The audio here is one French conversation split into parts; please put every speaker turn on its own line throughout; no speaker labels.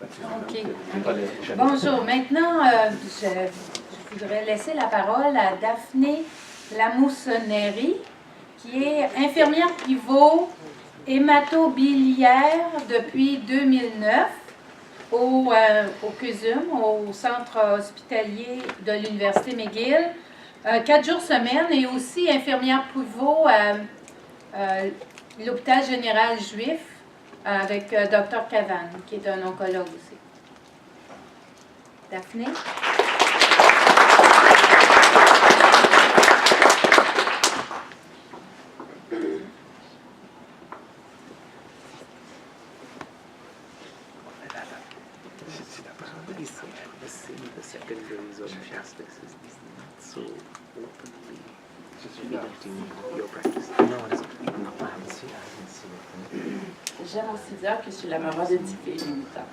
OK. Bonjour. Maintenant, je voudrais laisser la parole à Daphné Lamoussoneri, qui est infirmière pivot hématobiliaire depuis 2009 au CUSUM, au centre hospitalier de l'Université McGill, 4 jours semaine, et aussi infirmière pivot à l'hôpital général juif avec Dr. Cavan, qui est un oncologue aussi. Daphné?
J'aime aussi dire que je suis la maman de 10 filles limitant.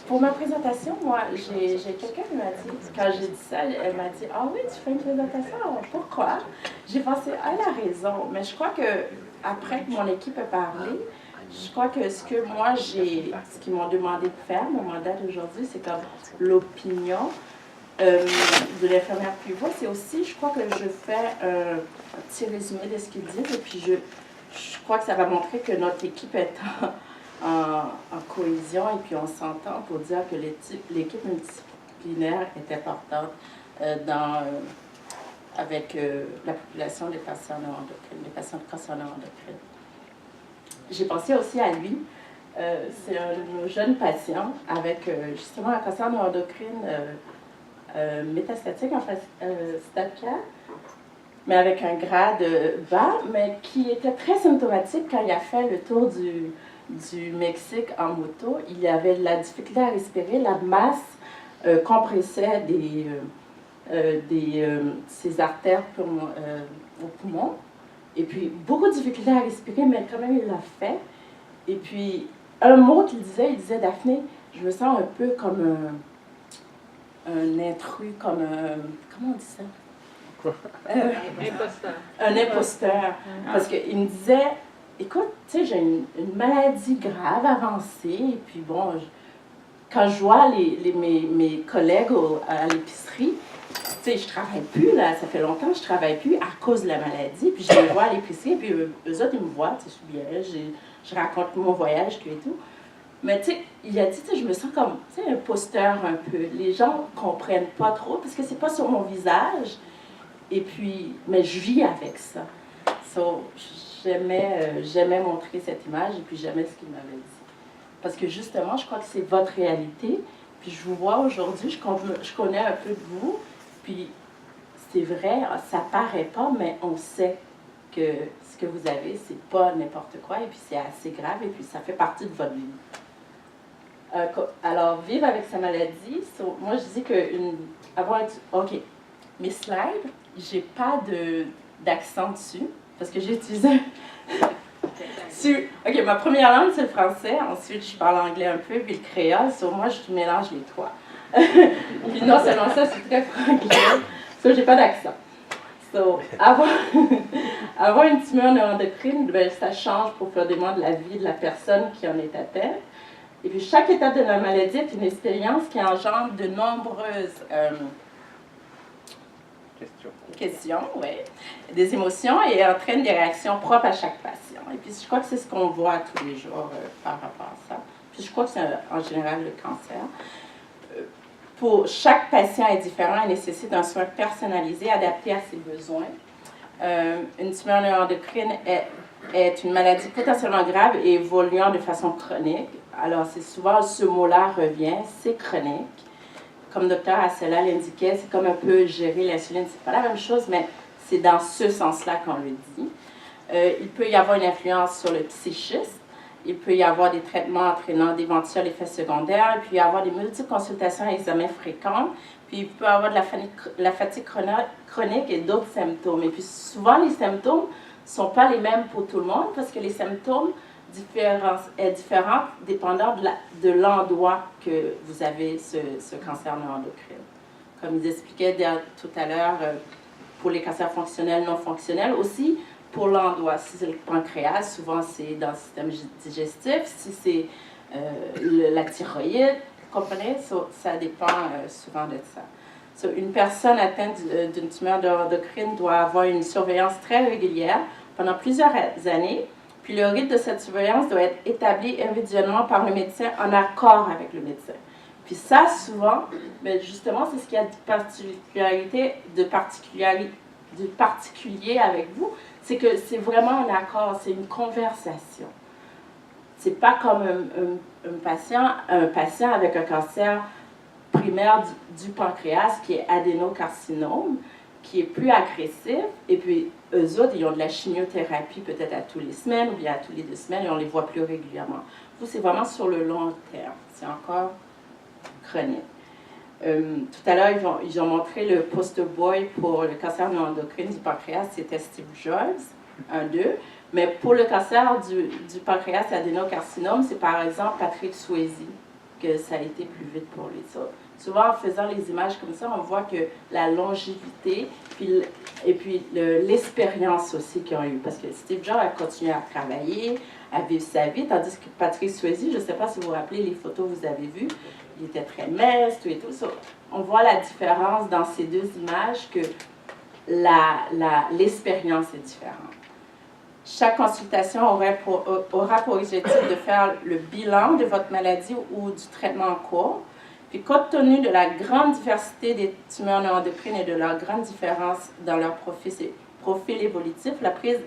Pour ma présentation, moi, j'ai quelqu'un qui m'a dit, quand j'ai dit ça, elle m'a dit « Ah oui, tu fais une présentation? Pourquoi? » J'ai pensé « Ah, elle a raison. » Mais je crois que après que mon équipe a parlé, je crois que ce qu'ils m'ont demandé de faire, mon mandat d'aujourd'hui, c'est comme l'opinion de l'infirmière pivot. C'est aussi, je crois que je fais un petit résumé de ce qu'ils disent, et puis je crois que ça va montrer que notre équipe est en cohésion, et puis on s'entend pour dire que l'équipe multidisciplinaire est importante avec la population des patients neuroendocrines, des patients de cancer neuroendocrine. J'ai pensé aussi à lui. C'est un de nos jeunes patients avec justement un cancer neuroendocrine métastatique, en fait, stade 4, mais avec un grade bas, mais qui était très symptomatique quand il a fait le tour du Mexique en moto. Il avait de la difficulté à respirer, la masse compressait ses artères au poumon, et puis beaucoup de difficulté à respirer, mais quand même il l'a fait. Et puis un mot qu'il disait, il disait « Daphné, je me sens un peu comme un intrus, comme comment on dit ça? »
Imposteur.
Un imposteur. Parce qu'il me disait, écoute, tu sais, j'ai une maladie grave avancée, et puis bon, quand je vois mes collègues à l'épicerie, tu sais, je travaille plus, là, ça fait longtemps que je travaille plus à cause de la maladie, puis je les vois à l'épicerie, puis eux autres, ils me voient, tu sais, je suis bien, je raconte mon voyage, tout et tout. Mais tu sais, il a dit, tu sais, je me sens comme, tu sais, imposteur un peu. Les gens ne comprennent pas trop, parce que c'est pas sur mon visage. Et puis, mais je vis avec ça. So, j'aimais montrer cette image, et puis j'aimais ce qu'il m'avait dit. Parce que justement, je crois que c'est votre réalité. Puis je vous vois aujourd'hui, je connais un peu de vous. Puis c'est vrai, ça paraît pas, mais on sait que ce que vous avez, c'est pas n'importe quoi, et puis c'est assez grave, et puis ça fait partie de votre vie. Alors, vivre avec sa maladie, moi je dis que OK, mes slides, j'ai pas d'accent dessus, parce que j'ai utilisé... OK, ma première langue, c'est le français. Ensuite, je parle anglais un peu, puis le créole. Moi, je mélange les trois. Puis non seulement ça, c'est très franglais. J'ai pas d'accent. Avoir une tumeur neuroendocrine, ben, ça change profondément de la vie de la personne qui en est atteinte. Et puis, chaque étape de la maladie est une expérience qui engendre de nombreuses questions, ouais, des émotions, et entraîne des réactions propres à chaque patient. Et puis, je crois que c'est ce qu'on voit tous les jours par rapport à ça. Puis, je crois que c'est en général le cancer. Pour chaque patient est différent et nécessite un soin personnalisé, adapté à ses besoins. Une tumeur neuroendocrine est une maladie potentiellement grave et évoluant de façon chronique. Alors, c'est souvent, ce mot-là revient, c'est chronique. Comme Dr. Assela l'indiquait, c'est comme un peu gérer l'insuline. C'est pas la même chose, mais c'est dans ce sens-là qu'on le dit. Il peut y avoir une influence sur le psychisme. Il peut y avoir des traitements entraînant d'éventuels effets secondaires. Il peut y avoir des multiples consultations et examens fréquents. Puis il peut y avoir de la fatigue chronique et d'autres symptômes. Et puis souvent, les symptômes ne sont pas les mêmes pour tout le monde, parce que les symptômes est différent dépendant de l'endroit que vous avez ce cancer neuroendocrine. Comme ils expliquaient tout à l'heure, pour les cancers fonctionnels, non fonctionnels, aussi, pour l'endroit. Si c'est le pancréas, souvent c'est dans le système digestif. Si c'est la thyroïde, vous comprenez? Ça dépend souvent de ça. Une personne atteinte d'une tumeur endocrine doit avoir une surveillance très régulière pendant plusieurs années. Puis le rythme de cette surveillance doit être établi individuellement par le médecin en accord avec le médecin. Puis ça, souvent, mais justement, c'est ce qu'il y a de particulier avec vous, c'est que c'est vraiment un accord, c'est une conversation. C'est pas comme un patient avec un cancer primaire du pancréas qui est adénocarcinome, qui est plus agressif, et puis eux autres, ils ont de la chimiothérapie peut-être à tous les semaines ou bien à tous les 2 semaines et on les voit plus régulièrement. Vous, c'est vraiment sur le long terme, c'est encore chronique. Tout à l'heure, ils ont montré le poster boy pour le cancer non endocrine du pancréas, c'était Steve Jobs, 1-2. Mais pour le cancer du pancréas adénocarcinome, c'est par exemple Patrick Swayze que ça a été plus vite pour lui. Souvent, en faisant les images comme ça, on voit que la longévité et puis l'expérience aussi qu'ils ont eue. Parce que Steve Jobs a continué à travailler, à vivre sa vie, tandis que Patrick Swayze, je ne sais pas si vous vous rappelez les photos que vous avez vues, il était très mince, tout et tout. On voit la différence dans ces 2 images que l'expérience est différente. Chaque consultation aura pour objectif de faire le bilan de votre maladie ou du traitement en cours. Puis, compte tenu de la grande diversité des tumeurs non endocrines et de leur grande différence dans leur profil évolutif, la prise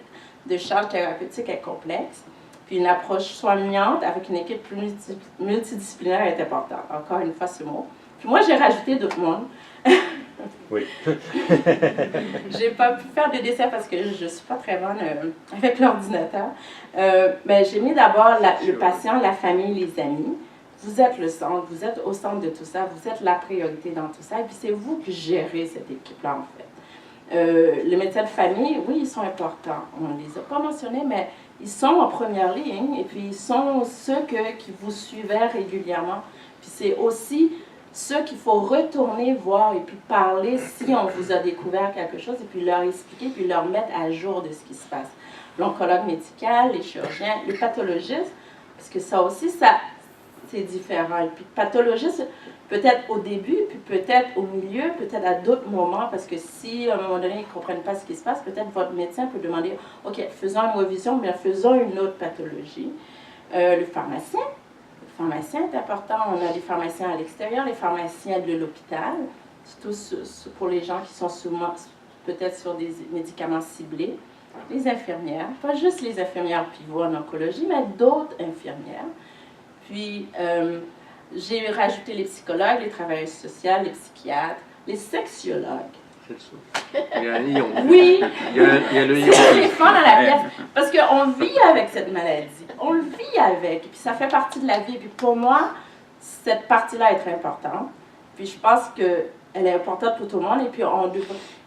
de charge thérapeutique est complexe. Puis, une approche soignante avec une équipe multidisciplinaire est importante. Encore une fois, ce mot. Puis, moi, j'ai rajouté d'autres mondes.
Oui.
J'ai pas pu faire de dessin parce que je suis pas très bonne avec l'ordinateur. Mais j'ai mis d'abord le patient, la famille, les amis. Vous êtes le centre, vous êtes au centre de tout ça, vous êtes la priorité dans tout ça. Et puis c'est vous qui gérez cette équipe-là, en fait. Les médecins de famille, oui, ils sont importants. On ne les a pas mentionnés, mais ils sont en première ligne. Et puis ils sont ceux qui vous suivaient régulièrement. Puis c'est aussi ceux qu'il faut retourner voir et puis parler si on vous a découvert quelque chose et puis leur expliquer, puis leur mettre à jour de ce qui se passe. L'oncologue médical, les chirurgiens, les pathologistes, parce que ça aussi, c'est différent. Et puis pathologiste, peut-être au début, puis peut-être au milieu, peut-être à d'autres moments, parce que si à un moment donné, ils ne comprennent pas ce qui se passe, peut-être votre médecin peut demander, OK, faisons une revision, mais faisons une autre pathologie. Le pharmacien. Le pharmacien est important. On a des pharmaciens à l'extérieur, les pharmaciens de l'hôpital, surtout pour les gens qui sont peut-être sur des médicaments ciblés. Les infirmières, pas juste les infirmières pivots en oncologie, mais d'autres infirmières. Puis, j'ai rajouté les psychologues, les travailleurs sociaux, les psychiatres, les sexologues.
C'est ça. Il y a un lion.
Oui!
Il y a le lion.
C'est l'éléphant dans la pièce. Parce qu'on vit avec cette maladie. On le vit avec. Et puis ça fait partie de la vie. Et puis pour moi, cette partie-là est très importante. Puis je pense qu'elle est importante pour tout le monde. Et puis,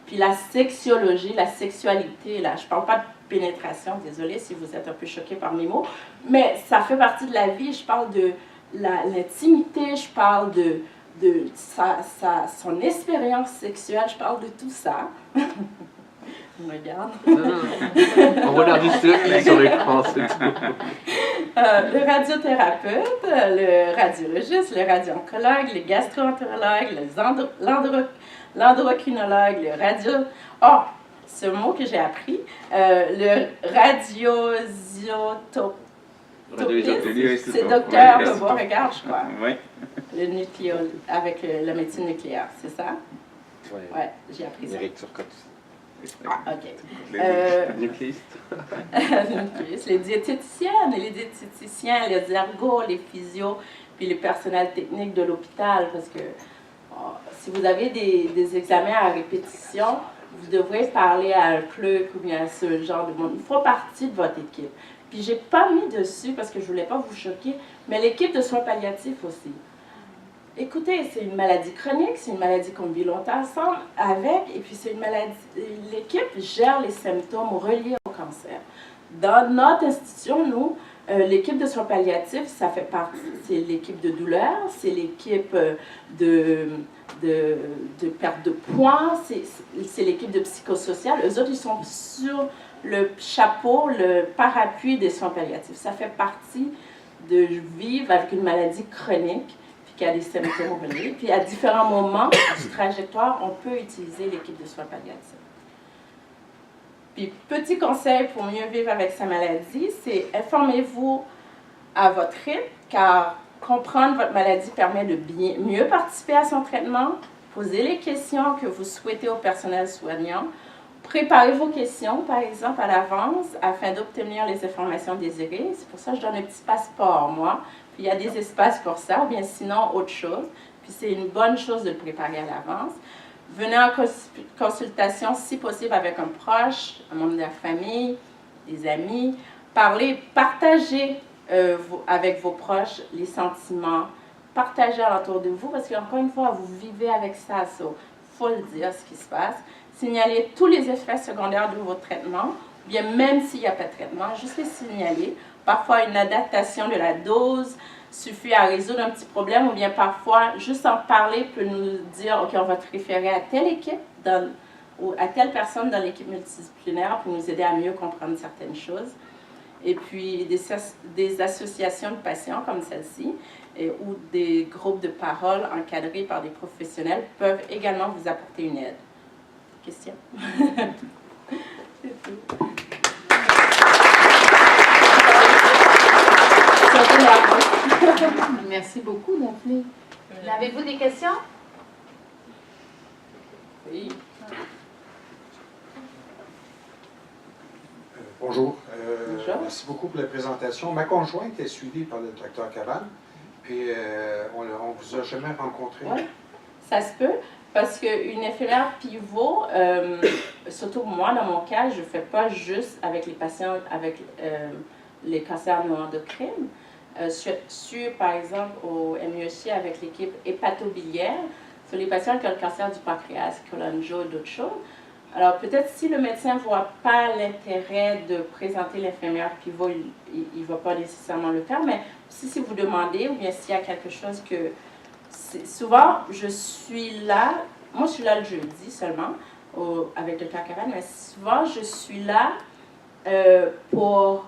puis la sexologie, la sexualité, là, je ne parle pas de pénétration, désolée si vous êtes un peu choqués par mes mots, mais ça fait partie de la vie. Je parle de l'intimité, je parle de son expérience sexuelle, je parle de tout ça. On regarde.
On regarde juste sur l'écran, c'est tout.
Le radiothérapeute, le radiologiste, le radio-oncologue, le gastro-entérologue, l'endocrinologue, le radio... Oh, ce mot que j'ai appris, le radioisotope. C'est docteur de Beauregard, je crois.
Oui.
Le nucléo, avec la médecine nucléaire, c'est ça?
Oui,
Ouais, j'ai appris ça.
Eric Turcotte.
Ah, OK.
Nucléiste.
Les diététiciennes, les diététiciens, les ergots, les physios, puis le personnel technique de l'hôpital, parce que si vous avez des examens à répétition, vous devrez parler à un clerc ou bien à ce genre de monde. Ils font partie de votre équipe. Puis j'ai pas mis dessus parce que je voulais pas vous choquer, mais l'équipe de soins palliatifs aussi. Écoutez, c'est une maladie chronique, c'est une maladie qu'on vit longtemps ensemble avec, et puis c'est une maladie. L'équipe gère les symptômes reliés au cancer. Dans notre institution, nous, l'équipe de soins palliatifs, ça fait partie, c'est l'équipe de douleur, c'est l'équipe de perte de poids, c'est l'équipe de psychosocial. Eux autres, ils sont sur le chapeau, le parapluie des soins palliatifs. Ça fait partie de vivre avec une maladie chronique, puis qui a des symptômes reliés. Puis à différents moments du trajectoire, on peut utiliser l'équipe de soins palliatifs. Puis petit conseil pour mieux vivre avec sa maladie, c'est informez-vous à votre rythme, car comprendre votre maladie permet de mieux participer à son traitement, poser les questions que vous souhaitez au personnel soignant, préparez vos questions, par exemple, à l'avance, afin d'obtenir les informations désirées. C'est pour ça que je donne un petit passeport, moi. Puis il y a des espaces pour ça, ou bien sinon, autre chose. Puis c'est une bonne chose de le préparer à l'avance. Venez en consultation, si possible, avec un proche, un membre de la famille, des amis. Parlez, partagez avec vos proches les sentiments. Partagez alentour de vous, parce qu'encore une fois, vous vivez avec ça. Il faut le dire, ce qui se passe. Signalez tous les effets secondaires de votre traitement, ou bien même s'il n'y a pas de traitement, juste les signaler. Parfois, une adaptation de la dose suffit à résoudre un petit problème, ou bien parfois, juste en parler peut nous dire, OK, on va te référer à telle équipe ou à telle personne dans l'équipe multidisciplinaire pour nous aider à mieux comprendre certaines choses. Et puis, des associations de patients comme celle-ci, ou des groupes de parole encadrés par des professionnels peuvent également vous apporter une aide. Question? C'est tout.
Merci beaucoup, Daphné. Avez-vous des questions?
Oui.
Bonjour.
Bonjour.
Merci beaucoup pour la présentation. Ma conjointe est suivie par le Dr Cabane, puis on ne vous a jamais rencontré.
Oui, ça se peut, parce qu'une infirmière pivot, surtout moi, dans mon cas, je ne fais pas juste avec les patients avec les cancers neuroendocrines. Je suis, par exemple, au MUHC avec l'équipe hépatobiliaire, sur les patients qui ont le cancer du pancréas, cholangio et d'autres choses. Alors, peut-être si le médecin ne voit pas l'intérêt de présenter l'infirmière pivot, il ne va pas nécessairement le faire, mais si vous demandez, ou bien s'il y a quelque chose que... Souvent, je suis là, moi je suis là le jeudi seulement, avec le Dr Cabane, mais souvent je suis là pour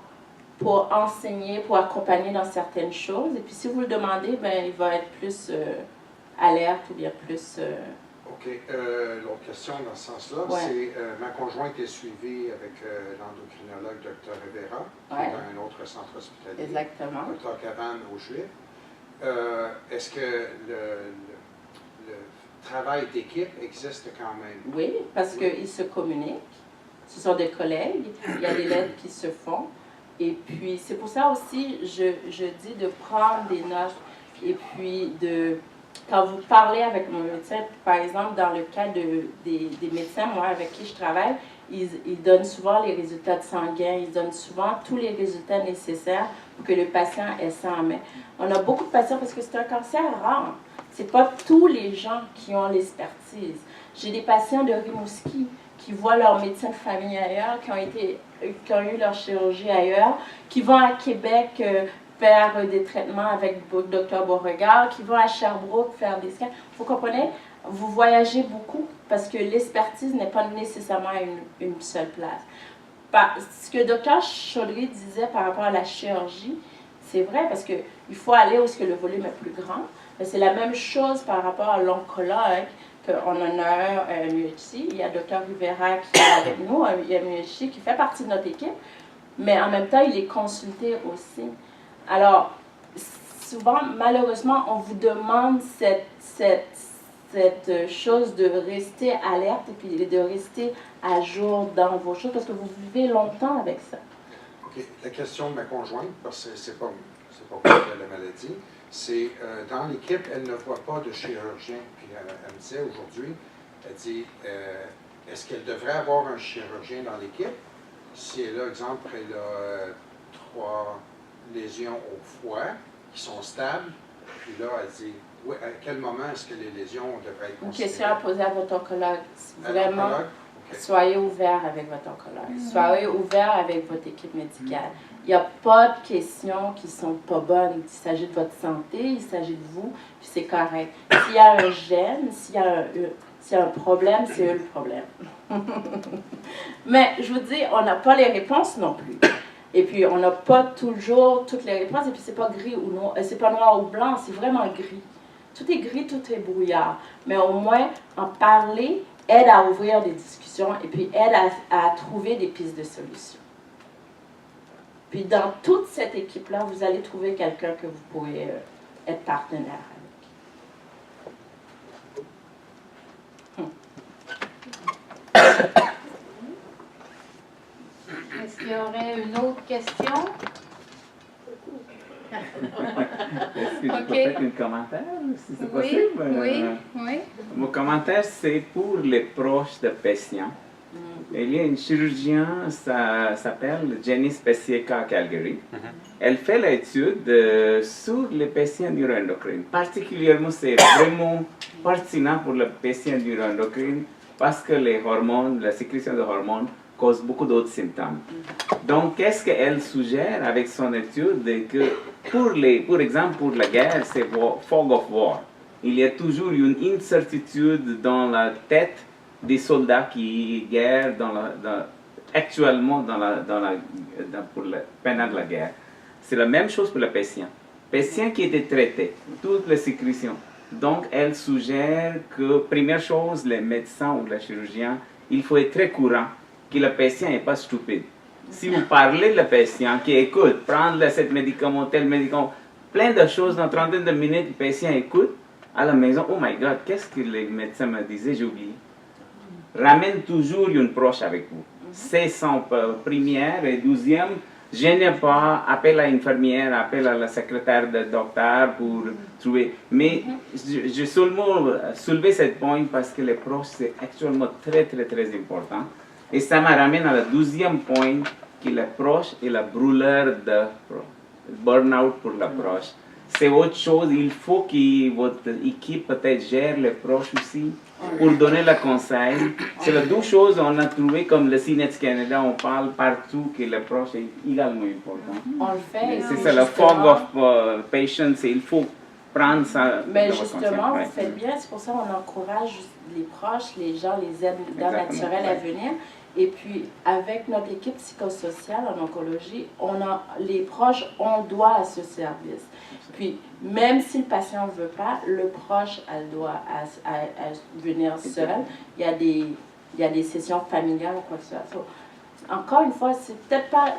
enseigner, pour accompagner dans certaines choses. Et puis si vous le demandez, ben, il va être plus alerte ou bien plus...
OK. L'autre question dans ce sens-là,
Ouais.
c'est ma conjointe est suivie avec l'endocrinologue Dr Rivera, qui
Ouais.
est dans un autre centre hospitalier.
Exactement.
Dr Cabane au Juif. Est-ce que le travail d'équipe existe quand même?
Oui, parce qu'ils se communiquent. Ce sont des collègues. Il y a des lettres qui se font. Et puis, c'est pour ça aussi, je dis de prendre des notes. Et puis, quand vous parlez avec mon médecin, par exemple, dans le cas des médecins, moi, avec qui je travaille, ils donnent souvent les résultats de sanguin, ils donnent souvent tous les résultats nécessaires pour que le patient ait ça en main. On a beaucoup de patients parce que c'est un cancer rare. Ce n'est pas tous les gens qui ont l'expertise. J'ai des patients de Rimouski qui voient leur médecin de famille ailleurs, qui ont eu leur chirurgie ailleurs, qui vont à Québec faire des traitements avec le Dr Beauregard, qui vont à Sherbrooke faire des scans. Vous comprenez? Vous voyagez beaucoup parce que l'expertise n'est pas nécessairement à une seule place. Ce que le Dr Chaudry disait par rapport à la chirurgie, c'est vrai parce qu'il faut aller où le volume est plus grand. Mais c'est la même chose par rapport à l'oncologue, qu'on en a un à MUHC. Il y a Dr Rivera qui est avec nous, à MUHC, qui fait partie de notre équipe, mais en même temps, il est consulté aussi. Alors, souvent, malheureusement, on vous demande cette chose de rester alerte et puis de rester à jour dans vos choses, parce que vous vivez longtemps avec ça.
OK. La question de ma conjointe, parce que c'est pas pour la maladie, c'est dans l'équipe, elle ne voit pas de chirurgien. Puis elle me disait aujourd'hui, elle dit, est-ce qu'elle devrait avoir un chirurgien dans l'équipe? Si elle a, exemple, elle a 3 lésions au foie qui sont stables, puis là, elle dit, oui, à quel moment est-ce que les lésions devraient être
Une
considérées?
question à poser à votre oncologue. Vraiment,
Oncologue? OK.
soyez ouvert avec votre oncologue. Soyez ouvert avec votre équipe médicale. Il n'y a pas de questions qui ne sont pas bonnes. Il s'agit de votre santé, il s'agit de vous, puis c'est correct. S'il y a un gène, s'il y a S'il y a un problème, c'est eux le problème. Mais je vous dis, on n'a pas les réponses non plus. Et puis, on n'a pas toujours toutes les réponses. Et puis, c'est pas gris ou noir, c'est pas noir ou blanc, c'est vraiment gris. Tout est gris, tout est brouillard. Mais au moins, en parler aide à ouvrir des discussions et puis aide à trouver des pistes de solutions. Puis, dans toute cette équipe-là, vous allez trouver quelqu'un que vous pouvez être partenaire avec.
Est-ce qu'il y aurait une autre question?
Est-ce que je peux
Ok.
faire un commentaire, si c'est
Oui,
possible?
oui, oui.
Mon commentaire, c'est pour les proches de patients. Il y a une chirurgien, ça s'appelle Jenny Spesieka à Calgary. Elle fait l'étude sur les patients neuroendocrines. Particulièrement, c'est vraiment pertinent pour les patients neuroendocrines parce que les hormones, la sécrétion de hormones cause beaucoup d'autres symptômes. Donc, qu'est-ce qu'elle suggère avec son étude? Que pour exemple, pour la guerre, c'est fog of war. Il y a toujours une incertitude dans la tête des soldats qui guerrent actuellement pendant la guerre. C'est la même chose pour le patient. Patient qui était traité, toutes les sécrétions. Donc, elle suggère que, première chose, les médecins ou les chirurgiens, il faut être très courant que le patient n'est pas stupide. Si vous parlez de le patient qui écoute, prendre cet médicament, tel médicament, plein de choses, dans 30 de minutes, le patient écoute, à la maison, oh my God, qu'est-ce que les médecins me disaient, j'ai oublié. Ramène toujours une proche avec vous. C'est son première et deuxième. Je n'ai pas appel à l'infirmière, appel à la secrétaire de docteur pour trouver. Mais je seulement soulevé ce point parce que les proches, c'est actuellement très, très, très important. Et ça me ramène à la deuxième point, que les proches est la brûleur de burn-out pour la proche. C'est autre chose, il faut que votre équipe peut-être gère les proches aussi pour donner le conseil. C'est les deux choses qu'on a trouvées comme le CNETS Canada, on parle partout que les proches est également important.
On le fait.
C'est ça, le fog of patience, il faut prendre ça.
Mais
dans votre
justement,
conscience.
vous faites bien, c'est pour ça qu'on encourage les proches, les gens, les aidants naturels à venir. Et puis, avec notre équipe psychosociale en oncologie, les proches ont droit à ce service. Puis, même si le patient ne veut pas, le proche a le droit à venir seul. Il y a des sessions familiales ou quoi que ce soit. So, encore une fois, c'est peut-être pas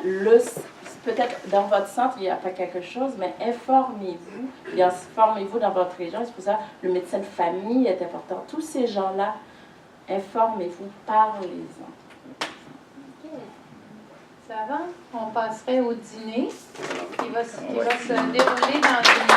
peut-être dans votre centre, il n'y a pas quelque chose, mais informez-vous. Et informez-vous dans votre région. C'est pour ça que le médecin de famille est important. Tous ces gens-là, informez-vous, parlez-en.
Ça va? On passerait au dîner qui va se dérouler dans une